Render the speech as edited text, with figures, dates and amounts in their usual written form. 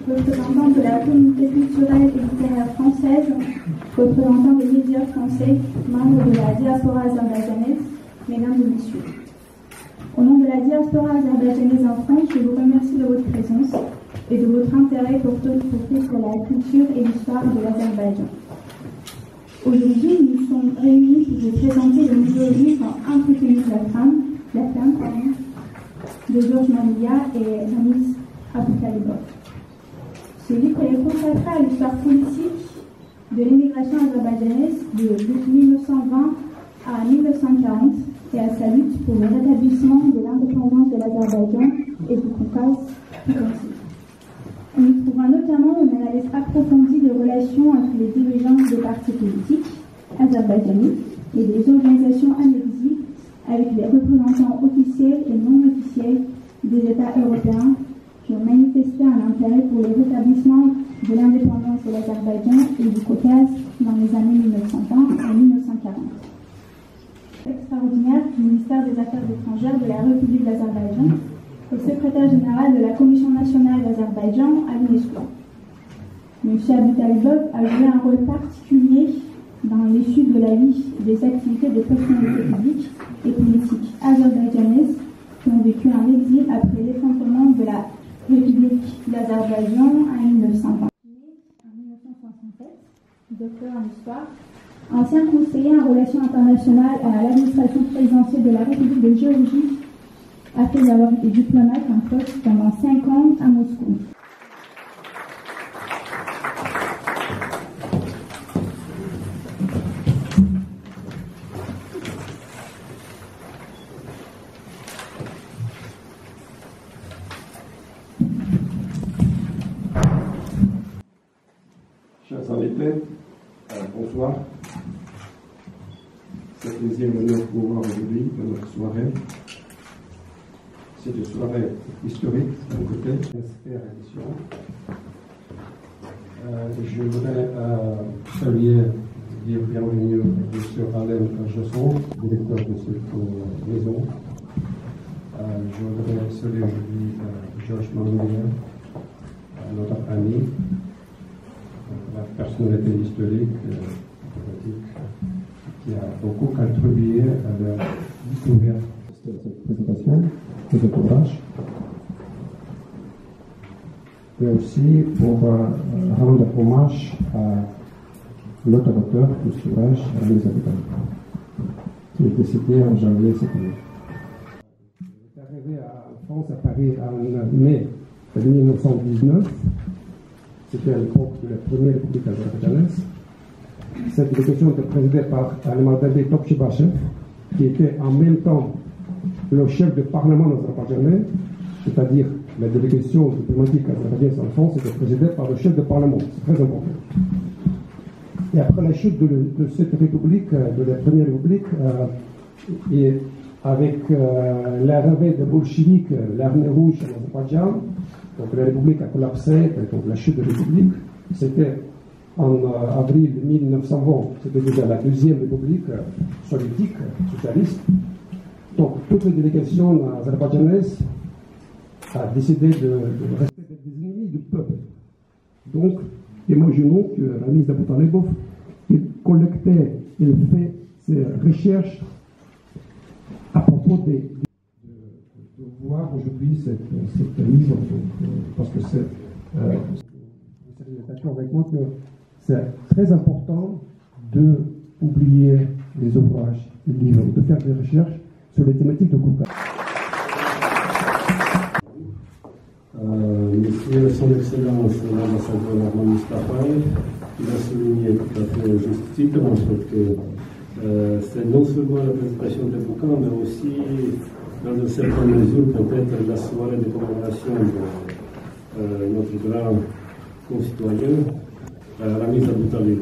Représentant de la communauté culturelle et littéraire française, représentant des médias français, membres de la diaspora azerbaïdjanaise, mesdames et messieurs. Au nom de la diaspora azerbaïdjanaise en France, je vous remercie de votre présence et de votre intérêt porté sur la culture et l'histoire de l'Azerbaïdjan. Aujourd'hui, nous sommes réunis pour vous présenter le nouveau livre Entretenu de la flamme de Georges Mamoulia et Ramiz Aboutalibov. Ce livre est consacré à l'histoire politique de l'émigration azerbaïdjanaise de 1920 à 1940 et à sa lutte pour le rétablissement de l'indépendance de l'Azerbaïdjan et du Caucase tout entier. On y trouvera notamment une analyse approfondie des relations entre les dirigeants des partis politiques azerbaïdjanais et des organisations en exil avec les représentants officiels et non officiels des États européens qui ont manifesté un intérêt pour le rétablissement de l'indépendance de l'Azerbaïdjan et du Caucase dans les années 1920 à 1940. Extraordinaire du ministère des Affaires étrangères de la République d'Azerbaïdjan et secrétaire général de la Commission nationale d'Azerbaïdjan à l'UNESCO. M. Aboutalibov a joué un rôle particulier dans l'issue de la vie des activités des personnalités publiques et politiques azerbaïdjanaises qui ont vécu un exil après l'effondrement de la République d'Azerbaïdjan en 1920. En 1967, docteur en histoire, ancien conseiller en relations internationales à l'administration présidentielle de la République de Géorgie, après avoir été diplomate en poste pendant 5 ans à Moscou. Chers invités, bonsoir. C'est un plaisir de nous voir aujourd'hui dans notre soirée. C'est une soirée historique d'un côté, SPR édition. Je voudrais saluer, dire bienvenue à M. Alain Josson, directeur de cette maison. Je voudrais saluer aujourd'hui Georges Mamoulia, notre ami, la personnalité historique, politique, qui a beaucoup contribué à la découverte de cette présentation, de cet ouvrage, et aussi pour rendre hommage à l'autre auteur de cet ouvrage, Ramiz Aboutalibov, qui est décédé en janvier cette année. Il est arrivé en France, à Paris, en mai 1919. C'était à l'époque de la première République azerbaïdjanaise. Cette délégation était présidée par Almadadi Topchibachev, qui était en même temps le chef du Parlement azerbaïdjanais, c'est-à-dire la délégation diplomatique azerbaïdjanaise en France était présidée par le chef du Parlement. C'est très important. Et après la chute de cette République, de la première République, et avec l'arrivée des bolcheviks, l'armée rouge en Azerbaïdjan, donc la République a collapsé, donc la chute de la République, c'était en avril 1920, c'était déjà la deuxième République soviétique, socialiste. Donc toute la délégation azerbaïdjanaise a décidé de rester des ennemis du peuple. Donc, imaginons que Ramiz Aboutalibov, il collectait, il fait ses recherches à propos de voir aujourd'hui cette livre, parce que vous serez d'accord avec moi que c'est très important de publier les ouvrages, les livres, de faire des recherches sur les thématiques de Caucase. Monsieur son Excellence l'ambassadeur Armand Mustafaev, il a souligné tout à fait justement que c'est non seulement la présentation des bouquins, mais aussi, dans une certaine mesure, peut-être la soirée de commémoration de notre grand concitoyen, Ramiz Aboutaleb.